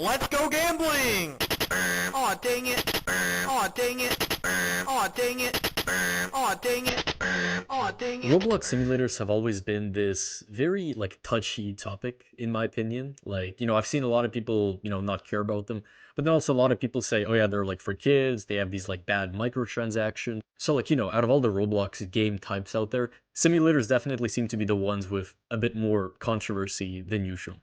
Let's go gambling! Aw, dang it. Aw, dang it. Aw, dang it. Aw, dang it. Aw, dang it. Roblox simulators have always been this very touchy topic in my opinion. I've seen a lot of people, not care about them, but then also a lot of people say, oh yeah, they're like for kids, they have these like bad microtransactions. So out of all the Roblox game types out there, simulators definitely seem to be the ones with a bit more controversy than usual.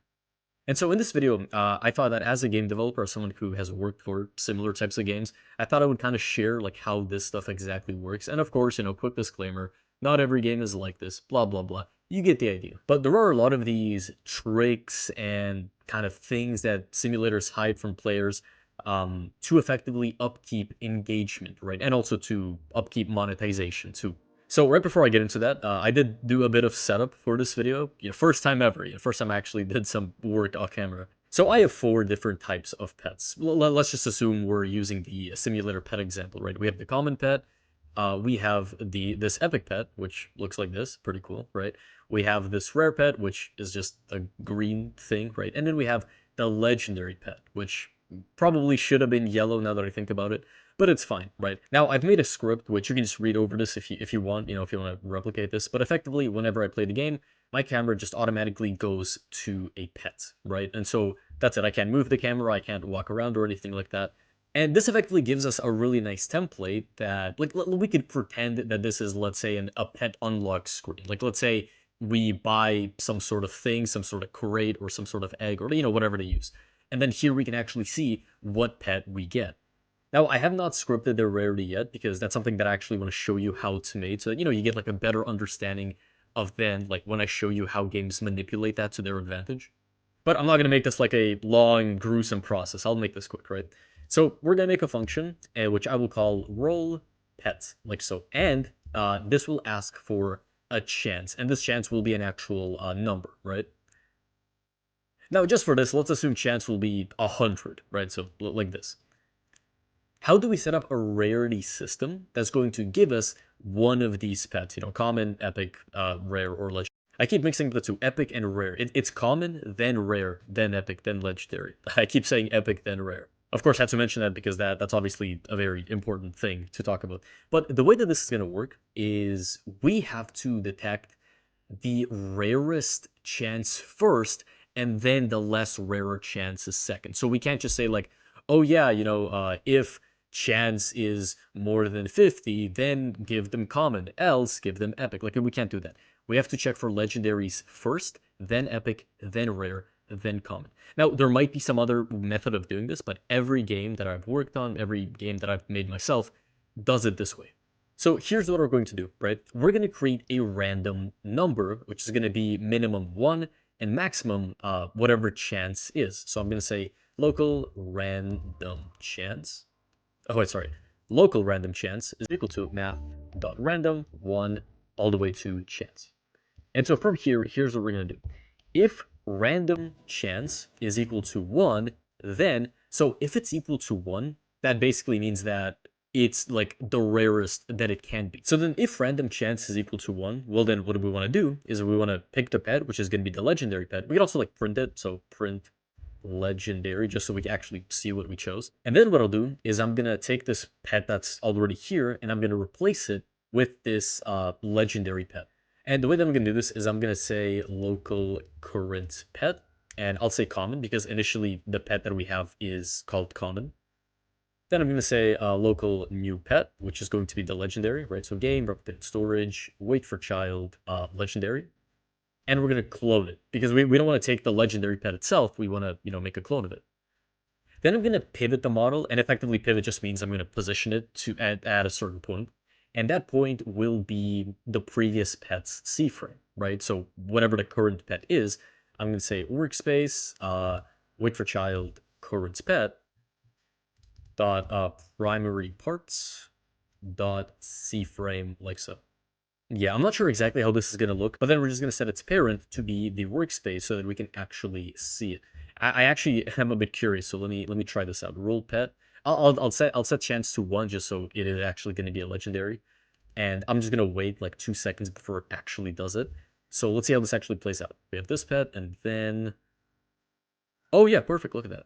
And so in this video, I thought that as a game developer, as someone who has worked for similar types of games, I thought I would kind of share like how this stuff exactly works. And of course, quick disclaimer, not every game is like this, blah, blah, blah. You get the idea. But there are a lot of these tricks and kind of things that simulators hide from players to effectively upkeep engagement, right? And also to upkeep monetization too. So right before I get into that, I did do a bit of setup for this video. First time ever. First time I actually did some work off camera. So I have 4 different types of pets. Let's just assume we're using the simulator pet example, right? We have the common pet. We have this epic pet, which looks like this, pretty cool, right? We have this rare pet, which is just a green thing, right? And then we have the legendary pet, which probably should have been yellow now that I think about it, but it's fine, right? Now, I've made a script, which you can just read over this if you want, if you want to replicate this, but effectively, whenever I play the game, my camera just automatically goes to a pet, right? And so that's it. I can't move the camera, I can't walk around or anything like that. And this effectively gives us a really nice template that, like, we could pretend that this is, let's say, a pet unlock screen. Like, let's say we buy some sort of thing, some sort of crate or some sort of egg or, whatever they use. And then here we can actually see what pet we get. Now, I have not scripted their rarity yet because that's something that I actually want to show you how to make. So, you get like a better understanding of then like when I show you how games manipulate that to their advantage. But I'm not going to make this like a long, gruesome process. I'll make this quick, right? So we're going to make a function, which I will call roll pet, like so. And this will ask for a chance. And this chance will be an actual number, right? Now, just for this, let's assume chance will be 100, right? So like this. How do we set up a rarity system that's going to give us one of these pets, common, epic, rare, or legendary? I keep mixing the two, epic and rare. It's common, then rare, then epic, then legendary. I keep saying epic, then rare. Of course, I have to mention that because that's obviously a very important thing to talk about. But the way that this is going to work is we have to detect the rarest chance first, and then the less rarer chances second. So we can't just say like, oh yeah, if chance is more than 50, then give them common, else give them epic. Like, we can't do that. We have to check for legendaries first, then epic, then rare, then common. Now, there might be some other method of doing this, but every game that I've worked on, every game that I've made myself, does it this way. So here's what we're going to do, right? We're going to create a random number, which is going to be minimum 1 and maximum whatever chance is. So I'm going to say local random chance. Oh, wait, sorry. Local random chance is equal to math.random 1 all the way to chance. And so from here, here's what we're going to do. If random chance is equal to 1, then, so if it's equal to 1, that basically means that it's like the rarest that it can be. So then if random chance is equal to 1, well then what we want to do is we want to pick the pet, which is going to be the legendary pet. We can also like print it, so print legendary, just so we can actually see what we chose. And then what I'll do is I'm going to take this pet that's already here, and I'm going to replace it with this legendary pet. And the way that I'm going to do this is I'm going to say local current pet, and I'll say common because initially the pet that we have is called common. Then I'm going to say local new pet, which is going to be the legendary, right? So game, replicate storage, wait for child, legendary. And we're going to clone it because we don't want to take the legendary pet itself. We want to, make a clone of it. Then I'm going to pivot the model, and effectively pivot just means I'm going to position it to at a certain point. And that point will be the previous pet's C frame, right? So whatever the current pet is, I'm going to say workspace, wait for child, current pet, dot primary parts, dot C frame, like so. Yeah, I'm not sure exactly how this is going to look, but then we're just going to set its parent to be the workspace so that we can actually see it. I actually am a bit curious, so let me try this out. Roll pet. I'll set chance to 1 just so it is actually going to be a legendary, and I'm just going to wait like 2 seconds before it actually does it. So let's see how this actually plays out. We have this pet, and then oh yeah, perfect. Look at that.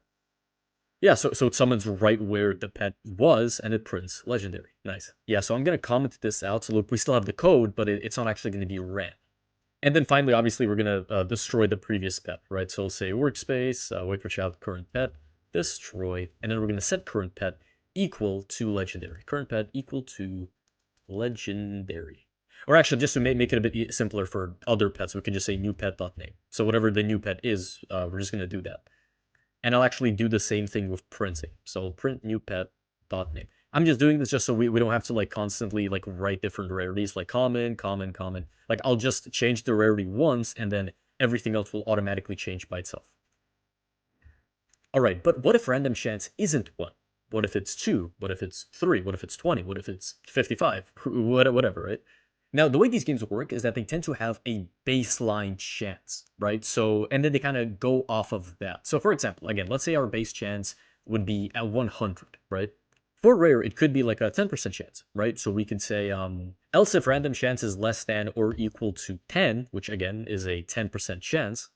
Yeah, so it summons right where the pet was, and it prints legendary. Nice. Yeah, so I'm gonna comment this out. So look, we still have the code, but it's not actually gonna be ran. And then finally, obviously, we're gonna destroy the previous pet, right? So we'll say workspace, wait for child current pet, destroy, and then we're gonna set current pet equal to legendary. Current pet equal to legendary. Or actually, just to make it a bit simpler for other pets, we can just say new pet.name. So whatever the new pet is, we're just gonna do that. And I'll actually do the same thing with printing. So print new pet dot name. I'm just doing this just so we don't have to like constantly like write different rarities like common, common, common. Like I'll just change the rarity once and then everything else will automatically change by itself. All right, but what if random chance isn't 1? What if it's 2? What if it's 3? What if it's 20? What if it's 55? Whatever, right? Now, the way these games work is that they tend to have a baseline chance, right? So, and then they kind of go off of that. So, for example, again, let's say our base chance would be at 100, right? For rare, it could be like a 10% chance, right? So we could say, else if random chance is less than or equal to 10, which again is a 10% chance,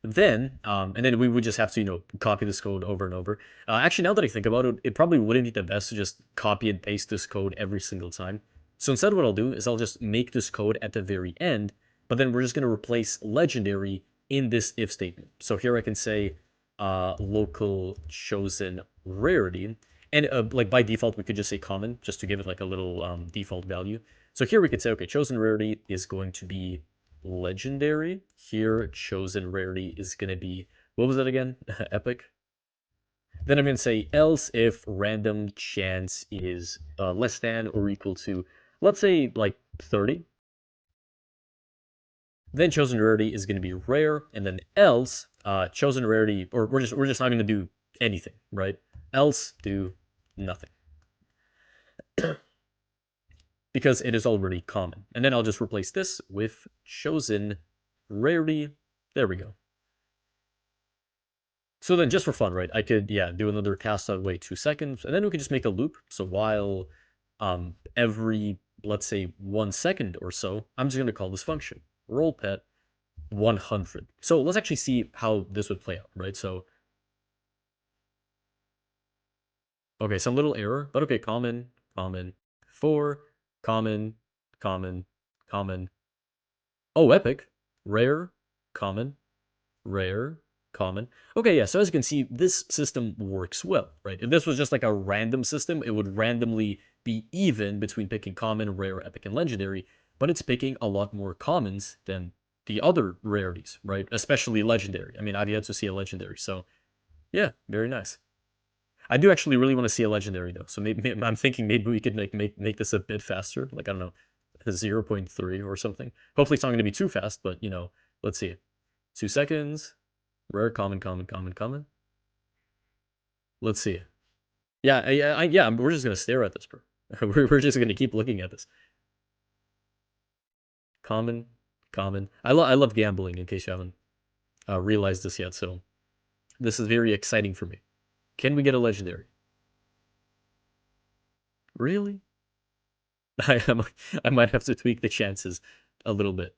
then, and then we would just have to, copy this code over and over. Actually, now that I think about it, it probably wouldn't be the best to just copy and paste this code every single time. So instead, what I'll do is I'll just make this code at the very end, but then we're just going to replace legendary in this if statement. So here I can say local chosen rarity, and like by default, we could just say common, just to give it like a little default value. So here we could say, okay, chosen rarity is going to be legendary. Here, chosen rarity is going to be, what was that again? Epic. Then I'm going to say else if random chance is less than or equal to, let's say like 30. Then chosen rarity is going to be rare, and then else chosen rarity, or we're just not going to do anything, right? Else do nothing because it is already common. And then I'll just replace this with chosen rarity. There we go. So then just for fun, right, I could, yeah, do another cast on wait 2 seconds, and then we could just make a loop. So while every, let's say, 1 second or so, I'm just going to call this function, roll pet 100. So let's actually see how this would play out, right? So, okay, some little error, but okay, common, common, 4, common, common, common. Oh, epic, rare, common, rare, common. Okay, yeah, so as you can see, this system works well, right? If this was just like a random system, it would randomly be even between picking common, rare, epic, and legendary, but it's picking a lot more commons than the other rarities, right? Especially legendary. I mean, I've yet to see a legendary, so yeah, very nice. I do actually really want to see a legendary though, so maybe I'm thinking maybe we could make this a bit faster, like I don't know, 0.3 or something. Hopefully it's not going to be too fast, but let's see. 2 seconds. Rare, common, common, common, common. Let's see. Yeah, we're just gonna stare at this, bro. We're just gonna keep looking at this. Common, common. I love gambling. In case you haven't realized this yet, so this is very exciting for me. Can we get a legendary? Really? I might have to tweak the chances a little bit.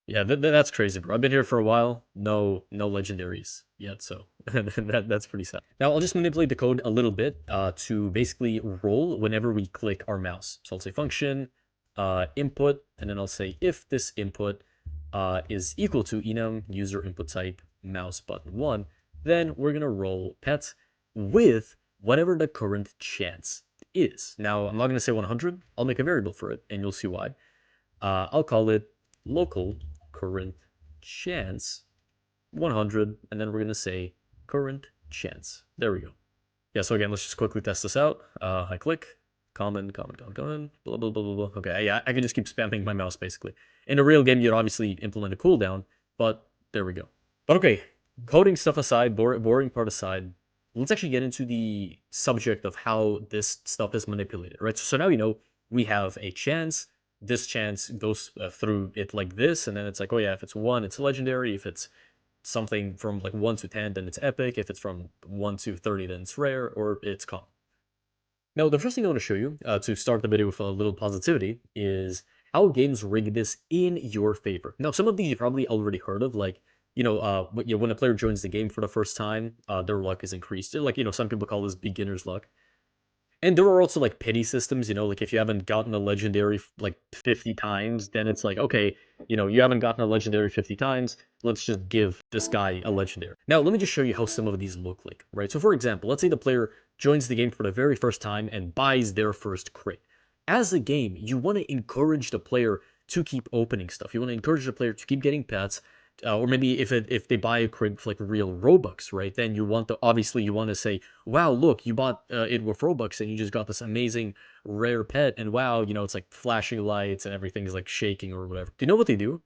Yeah, that's crazy, bro. I've been here for a while. No legendaries yet, so that's pretty sad. Now I'll just manipulate the code a little bit to basically roll whenever we click our mouse. So I'll say function input, and then I'll say if this input is equal to enum user input type mouse button 1, then we're gonna roll pets with whatever the current chance is. Now I'm not gonna say 100. I'll make a variable for it, and you'll see why. I'll call it local current chance 100, and then we're going to say current chance. There we go. Yeah, so again, let's just quickly test this out. I click, common, common, common, common, blah, blah, blah, blah, blah. Okay, yeah, I can just keep spamming my mouse, basically. In a real game, you'd obviously implement a cooldown, but there we go. But okay, coding stuff aside, boring part aside, let's actually get into the subject of how this stuff is manipulated, right? So now we have a chance. This chance goes through it like this, and then it's like, oh yeah, if it's 1, it's legendary. If it's something from like 1 to 10, then it's epic. If it's from 1 to 30, then it's rare, or it's common. Now, the first thing I want to show you, to start the video with a little positivity, is how games rig this in your favor. Now, some of these you probably already heard of, like when a player joins the game for the first time, their luck is increased. Like, some people call this beginner's luck. And there are also like pity systems, like if you haven't gotten a legendary like 50 times, then it's like, okay, you haven't gotten a legendary 50 times, let's just give this guy a legendary. Now, let me just show you how some of these look like, right? So for example, let's say the player joins the game for the very first time and buys their first crate. As a game, you want to encourage the player to keep opening stuff. You want to encourage the player to keep getting pets, or maybe if they buy a crate for like real Robux, right? Then obviously you want to say, wow, look, you bought it with Robux and you just got this amazing rare pet, and wow, it's like flashing lights and everything is like shaking or whatever. Do you know what they do?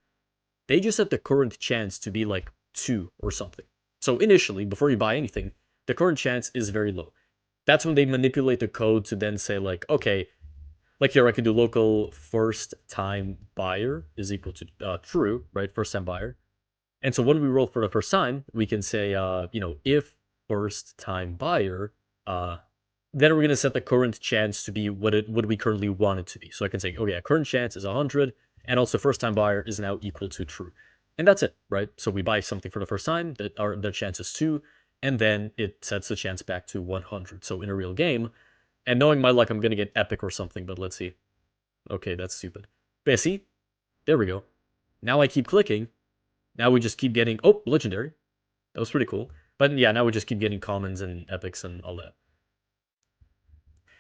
They just set the current chance to be like 2 or something. So initially, before you buy anything, the current chance is very low. That's when they manipulate the code to then say like, okay, like here I could do local first time buyer is equal to true, right? First time buyer. And so when we roll for the first time, we can say, if first time buyer, then we're going to set the current chance to be what we currently want it to be. So I can say, oh yeah, current chance is 100, and also first time buyer is now equal to true. And that's it, right? So we buy something for the first time, the chance is 2, and then it sets the chance back to 100. So in a real game, and knowing my luck, I'm going to get epic or something, but let's see. Okay, that's stupid. But yeah, see? There we go. Now I keep clicking. Now we just keep getting, oh, legendary. That was pretty cool. But yeah, now we just keep getting commons and epics and all that.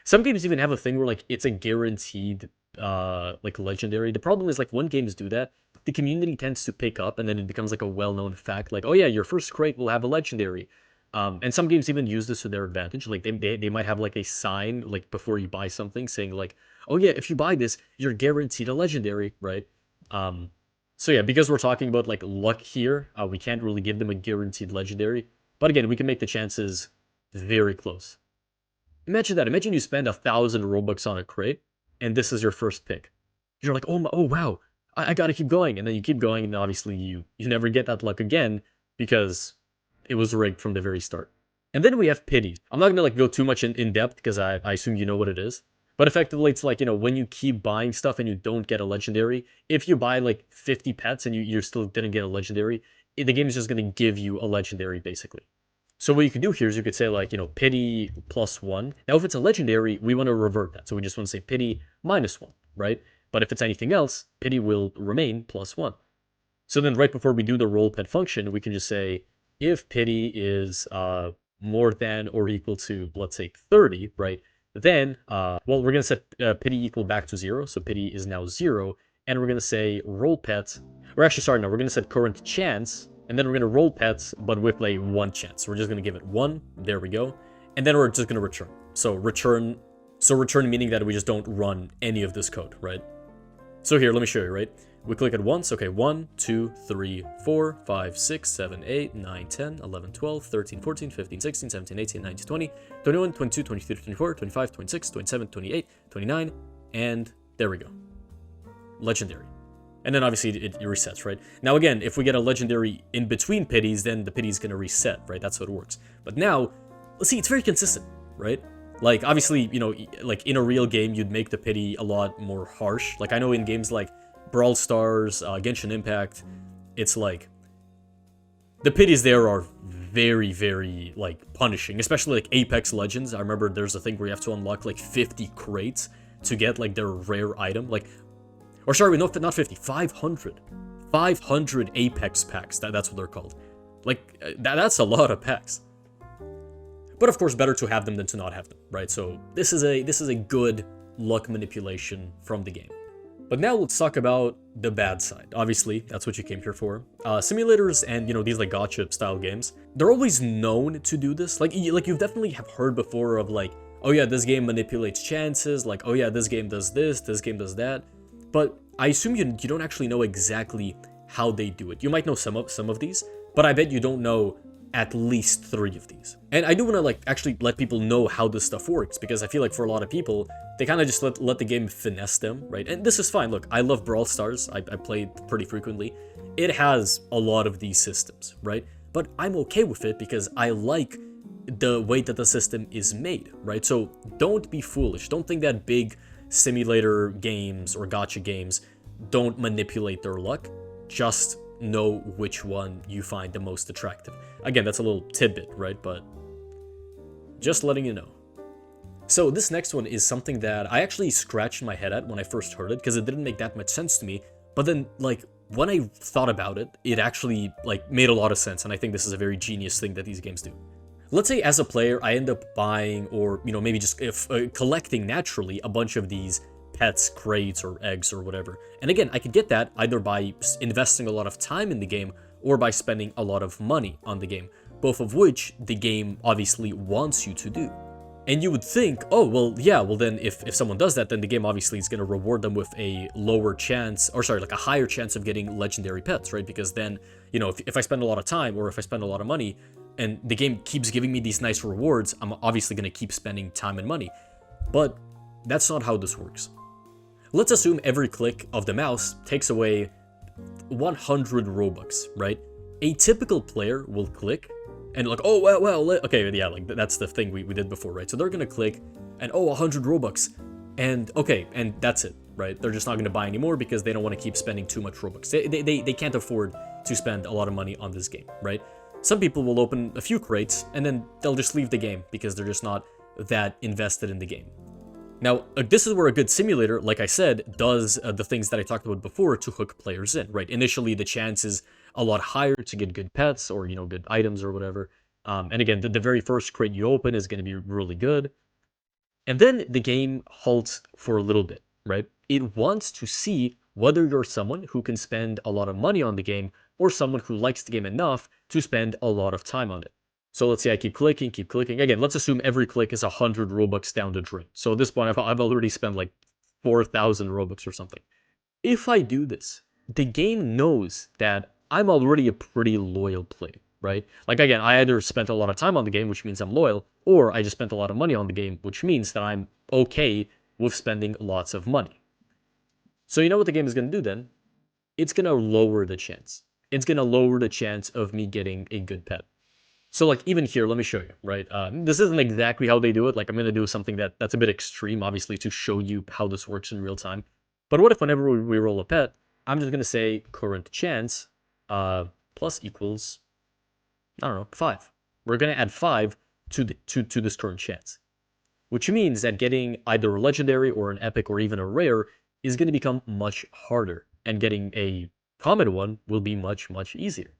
Some games even have a thing where like it's a guaranteed like legendary. The problem is like when games do that, the community tends to pick up and then it becomes like a well-known fact, like, oh yeah, your first crate will have a legendary. And some games even use this to their advantage. Like they might have like a sign like before you buy something saying like, oh yeah, if you buy this, you're guaranteed a legendary, right? So yeah, because we're talking about like luck here, we can't really give them a guaranteed legendary. But again, we can make the chances very close. Imagine that. Imagine you spend 1,000 Robux on a crate, and this is your first pick. You're like, oh wow, I gotta keep going, and then you keep going, and obviously you never get that luck again because it was rigged from the very start. And then we have pity. I'm not gonna like go too much in depth because I assume you know what it is. But effectively, it's like, when you keep buying stuff and you don't get a legendary, if you buy like 50 pets and you still didn't get a legendary, the game is just going to give you a legendary, basically. So what you could do here is you could say like, pity +1. Now, if it's a legendary, we want to revert that. So we just want to say pity -1, right? But if it's anything else, pity will remain +1. So then right before we do the roll pet function, we can just say if pity is more than or equal to, let's say, 30, right? Then, well, we're going to set pity equal back to 0. So pity is now 0. And we're going to say roll pet. Or actually, sorry, no, we're going to set current chance. And then we're going to roll pets, but with a 1 chance. So we're just going to give it 1. There we go. And then we're just going to return. So return meaning that we just don't run any of this code, right? So here, let me show you, right? We click it once. Okay, 1, 2, 3, 4, 5, 6, 7, 8, 9, 10, 11, 12, 13, 14, 15, 16, 17, 18, 19, 20, 21, 22, 23, 24, 25, 26, 27, 28, 29, and there we go. Legendary. And then obviously it resets, right? Now again, if we get a legendary in between pities, then the pity is going to reset, right? That's how it works. But now, let's see, it's very consistent, right? Like, obviously, like in a real game, you'd make the pity a lot more harsh. Like, I know in games like Brawl Stars, Genshin Impact, it's like the pities there are very, very like punishing, especially like Apex Legends. I remember there's a thing where you have to unlock like 50 crates to get like their rare item, like, or sorry, not 50, 500 Apex packs. That's what they're called. Like that's a lot of packs. But of course, better to have them than to not have them, right? So this is a good luck manipulation from the game. But now let's talk about the bad side. Obviously, that's what you came here for. Simulators and, these like gacha style games, they're always known to do this. Like you've definitely have heard before of like, oh yeah, this game manipulates chances. Like, oh yeah, this game does this game does that. But I assume you don't actually know exactly how they do it. You might know some of these, but I bet you don't know at least 3 of these. And I do want to like actually let people know how this stuff works, because I feel like for a lot of people, they kind of just let the game finesse them, right? And this is fine. Look, I love Brawl Stars. I play pretty frequently. It has a lot of these systems, right? But I'm okay with it because I like the way that the system is made, right? So don't be foolish. Don't think that big simulator games or gacha games don't manipulate their luck. Just know which one you find the most attractive. Again, that's a little tidbit, right? But just letting you know. So this next one is something that I actually scratched my head at when I first heard it because it didn't make that much sense to me. But then, like, when I thought about it, it actually, like, made a lot of sense. And I think this is a very genius thing that these games do. Let's say as a player, I end up buying or, maybe just collecting naturally a bunch of these pets, crates, or eggs or whatever. And again, I could get that either by investing a lot of time in the game or by spending a lot of money on the game, both of which the game obviously wants you to do. And you would think, oh, well, yeah, well then if someone does that, then the game obviously is going to reward them with a lower chance, or sorry, like a higher chance of getting legendary pets, right? Because then, if I spend a lot of time or if I spend a lot of money and the game keeps giving me these nice rewards, I'm obviously going to keep spending time and money. But that's not how this works. Let's assume every click of the mouse takes away 100 Robux, right? A typical player will click and like, oh, well, okay, yeah, like that's the thing we did before, right? So they're gonna click and 100 Robux, and okay, and that's it, right? They're just not gonna buy anymore because they don't want to keep spending too much Robux. They can't afford to spend a lot of money on this game, right? Some people will open a few crates and then they'll just leave the game because they're just not that invested in the game. Now, this is where a good simulator, like I said, does the things that I talked about before to hook players in, right? Initially, the chance is a lot higher to get good pets or, good items or whatever. And again, the very first crate you open is going to be really good. And then the game halts for a little bit, right? It wants to see whether you're someone who can spend a lot of money on the game or someone who likes the game enough to spend a lot of time on it. So let's say I keep clicking. Again, let's assume every click is 100 Robux down the drain. So at this point, I've already spent like 4,000 Robux or something. If I do this, the game knows that I'm already a pretty loyal player, right? Like again, I either spent a lot of time on the game, which means I'm loyal, or I just spent a lot of money on the game, which means that I'm okay with spending lots of money. So you know what the game is going to do then? It's going to lower the chance. It's going to lower the chance of me getting a good pet. So like even here, let me show you, right? This isn't exactly how they do it. Like I'm going to do something that's a bit extreme, obviously, to show you how this works in real time. But what if whenever we roll a pet, I'm just going to say current chance plus equals, I don't know, 5. We're going to add 5 to this current chance, which means that getting either a legendary or an epic or even a rare is going to become much harder, and getting a common one will be much, much easier.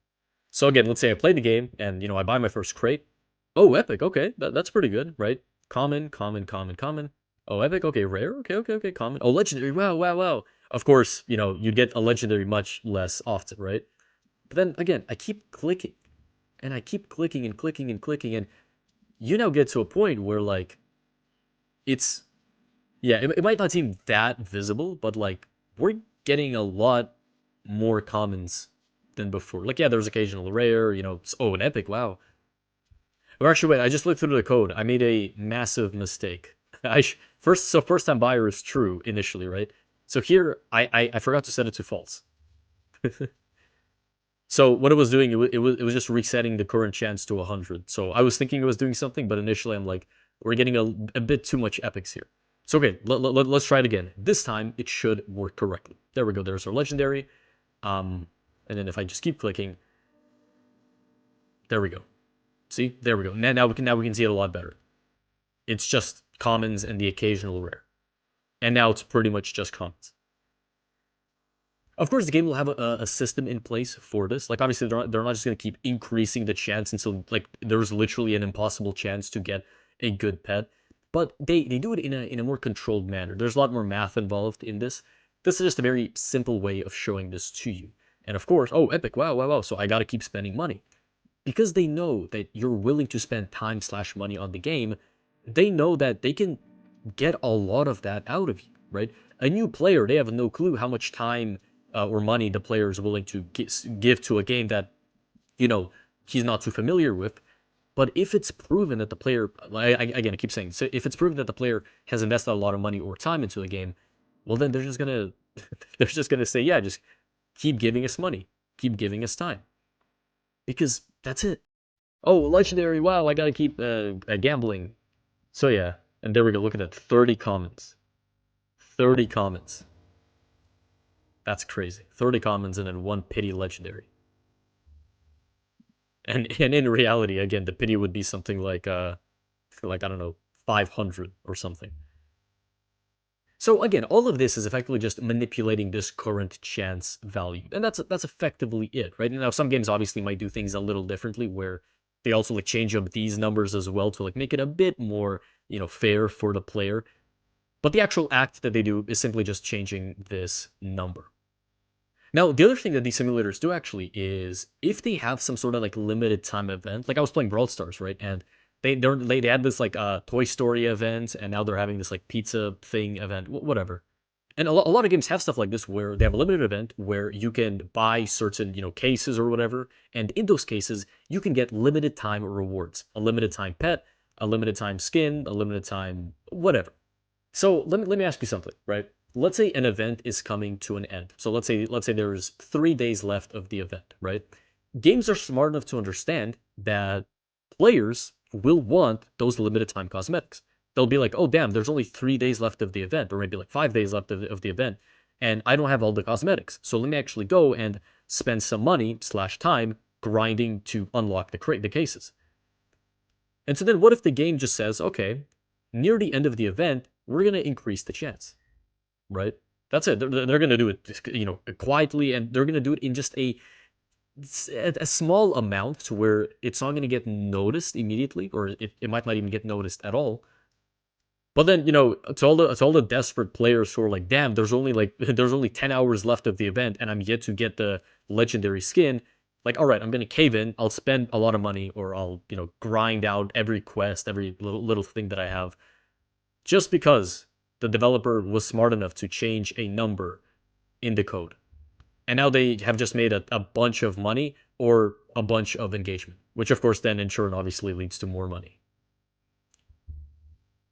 So again, let's say I play the game and, I buy my first crate. Oh, epic. Okay, that's pretty good, right? Common, common, common, common. Oh, epic. Okay, rare. Okay, common. Oh, legendary. Wow. Of course, you'd get a legendary much less often, right? But then again, I keep clicking and I keep clicking and clicking and clicking. And you now get to a point where like, it's, yeah, it might not seem that visible, but like we're getting a lot more commons than before. Like, yeah, there's occasional rare, an epic, wow. Or actually, wait, I just looked through the code. I made a massive mistake. First time buyer is true initially, right? So here, I forgot to set it to false. So what it was doing, it was just resetting the current chance to 100. So I was thinking it was doing something, but initially I'm like, we're getting a bit too much epics here. So okay, let's try it again. This time it should work correctly. There we go. There's our legendary. And then if I just keep clicking, there we go. See, there we go. Now we can see it a lot better. It's just commons and the occasional rare, and now it's pretty much just commons. Of course, the game will have a system in place for this. Like obviously, they're not just gonna keep increasing the chance until like there's literally an impossible chance to get a good pet. But they do it in a more controlled manner. There's a lot more math involved in this. This is just a very simple way of showing this to you. And of course, oh, epic, wow. So I gotta keep spending money. Because they know that you're willing to spend time/money on the game, they know that they can get a lot of that out of you, right? A new player, they have no clue how much time or money the player is willing to give to a game that, he's not too familiar with. But if it's proven that the player, again, I keep saying, so if it's proven that the player has invested a lot of money or time into the game, well, then they're just gonna, they're just gonna say, yeah, just keep giving us money, keep giving us time, because that's it. Oh, legendary! Wow, I gotta keep gambling. So yeah, and there we go. Look at that, 30 comments. 30 comments. That's crazy. 30 commons and then 1 pity legendary. And in reality, again, the pity would be something like I don't know, 500 or something. So again, all of this is effectively just manipulating this current chance value, and that's effectively it, right? Now, some games obviously might do things a little differently, where they also like change up these numbers as well to like make it a bit more, fair for the player. But the actual act that they do is simply just changing this number. Now, the other thing that these simulators do actually is if they have some sort of like limited time event, like I was playing Brawl Stars, right? And they had this like Toy Story event, and now they're having this like pizza thing event, whatever. And a lot of games have stuff like this where they have a limited event where you can buy certain, cases or whatever, and in those cases you can get limited time rewards, a limited time pet, a limited time skin, a limited time whatever. So let me ask you something, right? Let's say an event is coming to an end. So let's say there's 3 days left of the event, right? Games are smart enough to understand that players will want those limited time cosmetics. They'll be like, oh damn, there's only 3 days left of the event, or maybe like 5 days left of the event, and I don't have all the cosmetics. So let me actually go and spend some money slash time grinding to unlock the cases. And so then what if the game just says, okay, near the end of the event, we're going to increase the chance, right? That's it. They're going to do it, quietly, and they're going to do it in just a small amount to where it's not going to get noticed immediately, or it might not even get noticed at all. But then, to all the desperate players who are like, damn, there's only 10 hours left of the event, and I'm yet to get the legendary skin. Like, all right, I'm gonna cave in. I'll spend a lot of money, or I'll grind out every quest, every little thing that I have, just because the developer was smart enough to change a number in the code, and now they have just made a bunch of money or a bunch of engagement, which of course then in turn obviously leads to more money.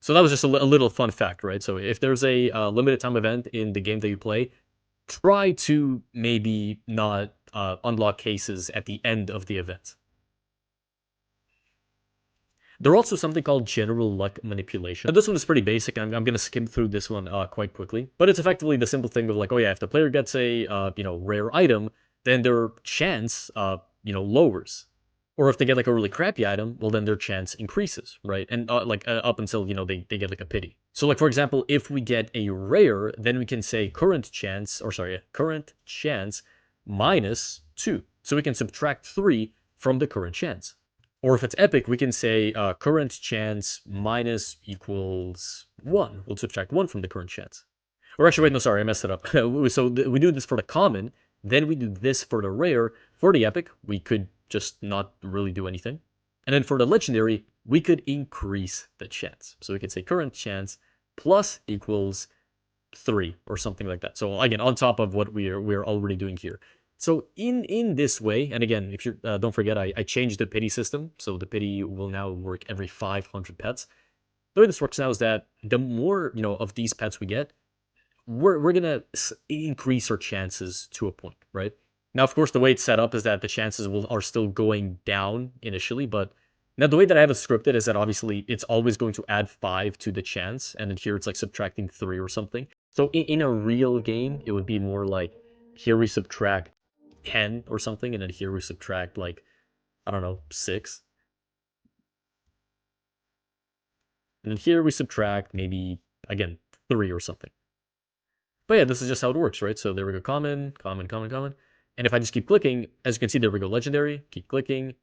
So that was just a little fun fact, right? So if there's a limited time event in the game that you play, try to maybe not unlock cases at the end of the event. There's also something called general luck manipulation. Now, this one is pretty basic. I'm going to skim through this one quite quickly. But it's effectively the simple thing of like, oh yeah, if the player gets a rare item, then their chance lowers. Or if they get like a really crappy item, well then their chance increases, right? And up until they get like a pity. So like for example, if we get a rare, then we can say current chance minus 2. So we can subtract 3 from the current chance. Or if it's epic, we can say current chance minus equals 1. We'll subtract 1 from the current chance. Or actually, wait, no, sorry, I messed it up. So we do this for the common, then we do this for the rare. For the epic, we could just not really do anything. And then for the legendary, we could increase the chance. So we could say current chance plus equals 3 or something like that. So again, on top of what we're already doing here. So in this way, and again, if you don't forget, I changed the pity system, so the pity will now work every 500 pets. The way this works now is that the more of these pets we get, we're gonna increase our chances to a point, right? Now, of course, the way it's set up is that the chances are still going down initially, but now the way that I have it scripted is that obviously it's always going to add 5 to the chance, and then here it's like subtracting 3 or something. So in a real game, it would be more like here we subtract 10 or something, and then here we subtract like, I don't know, 6. And then here we subtract maybe, again, 3 or something. But yeah, this is just how it works, right? So there we go, common, common, common, common. And if I just keep clicking, as you can see, there we go, legendary, keep clicking,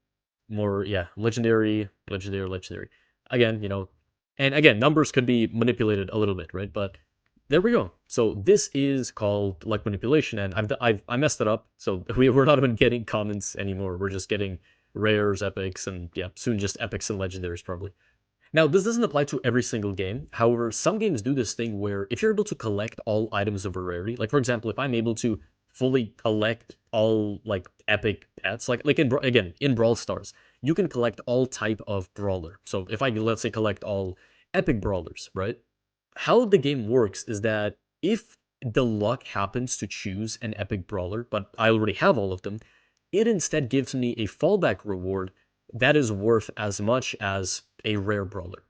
more, yeah, legendary, legendary, legendary. Again, and again, numbers could be manipulated a little bit, right? But there we go. So this is called luck manipulation, and I messed it up. So we're not even getting commons anymore. We're just getting rares, epics, and yeah, soon just epics and legendaries probably. Now, this doesn't apply to every single game. However, some games do this thing where if you're able to collect all items of a rarity, like for example, if I'm able to fully collect all like epic pets, like again in Brawl Stars, you can collect all type of brawler. So if I let's say collect all epic brawlers, right? How the game works is that if the luck happens to choose an epic brawler, but I already have all of them, it instead gives me a fallback reward that is worth as much as a rare brawler.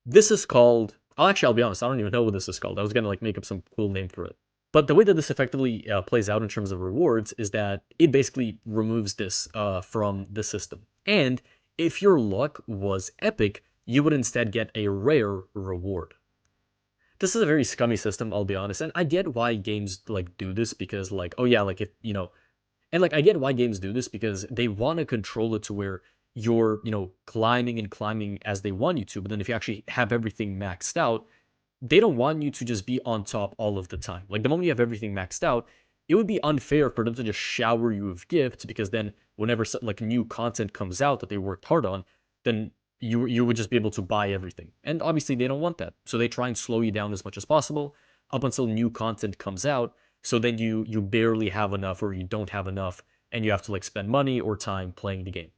This is called. I'll be honest. I don't even know what this is called. I was gonna like make up some cool name for it. But the way that this effectively plays out in terms of rewards is that it basically removes this from the system. And if your luck was epic, you would instead get a rare reward. This is a very scummy system, I'll be honest. And I get why games like do this because like, oh yeah, like if and like I get why games do this because they want to control it to where you're, climbing and climbing as they want you to. But then if you actually have everything maxed out, they don't want you to just be on top all of the time. Like the moment you have everything maxed out, it would be unfair for them to just shower you with gifts because then whenever like new content comes out that they worked hard on, then you would just be able to buy everything. And obviously they don't want that. So they try and slow you down as much as possible up until new content comes out. So then you barely have enough or you don't have enough and you have to like spend money or time playing the game.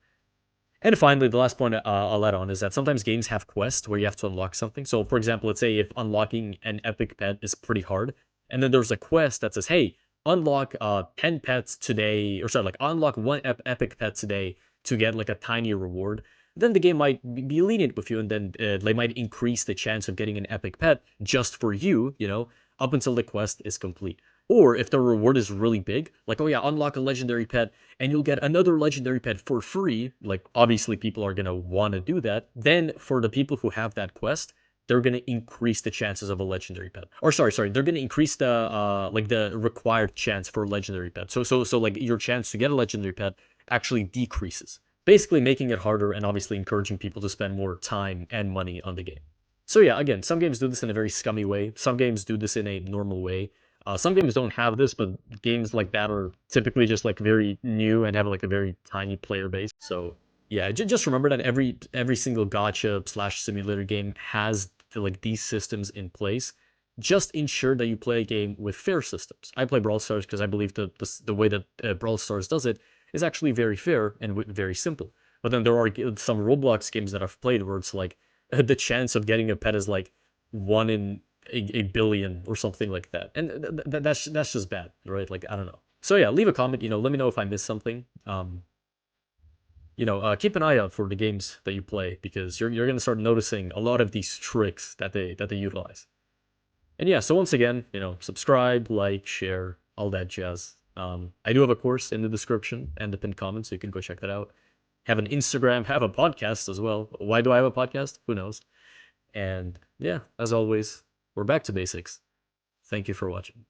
And finally, the last point I'll add on is that sometimes games have quests where you have to unlock something. So, for example, let's say if unlocking an epic pet is pretty hard, and then there's a quest that says, "Hey, unlock 10 pets today," or sorry, like unlock one epic pet today to get like a tiny reward. Then the game might be lenient with you, and then they might increase the chance of getting an epic pet just for you, up until the quest is complete. Or if the reward is really big, like, oh yeah, unlock a legendary pet and you'll get another legendary pet for free, like obviously people are going to want to do that, then for the people who have that quest, they're going to increase the chances of a legendary pet. Or sorry, they're going to increase the like the required chance for a legendary pet. So like your chance to get a legendary pet actually decreases. Basically making it harder and obviously encouraging people to spend more time and money on the game. So yeah, again, some games do this in a very scummy way. Some games do this in a normal way. Some games don't have this, but games like that are typically just like very new and have like a very tiny player base. So yeah, just remember that every single gotcha slash simulator game has like these systems in place. Just ensure that you play a game with fair systems. I play Brawl Stars because I believe the way that Brawl Stars does it is actually very fair and very simple. But then there are some Roblox games that I've played where it's like the chance of getting a pet is like one in a billion or something like that, and that's just bad, right? Like I don't know. So yeah, leave a comment. Let me know if I missed something. Keep an eye out for the games that you play because you're gonna start noticing a lot of these tricks that they utilize. And yeah, so once again, subscribe, like, share, all that jazz. I do have a course in the description and the pinned comment, so you can go check that out. Have an Instagram, have a podcast as well. Why do I have a podcast? Who knows? And yeah, as always, we're back to basics. Thank you for watching.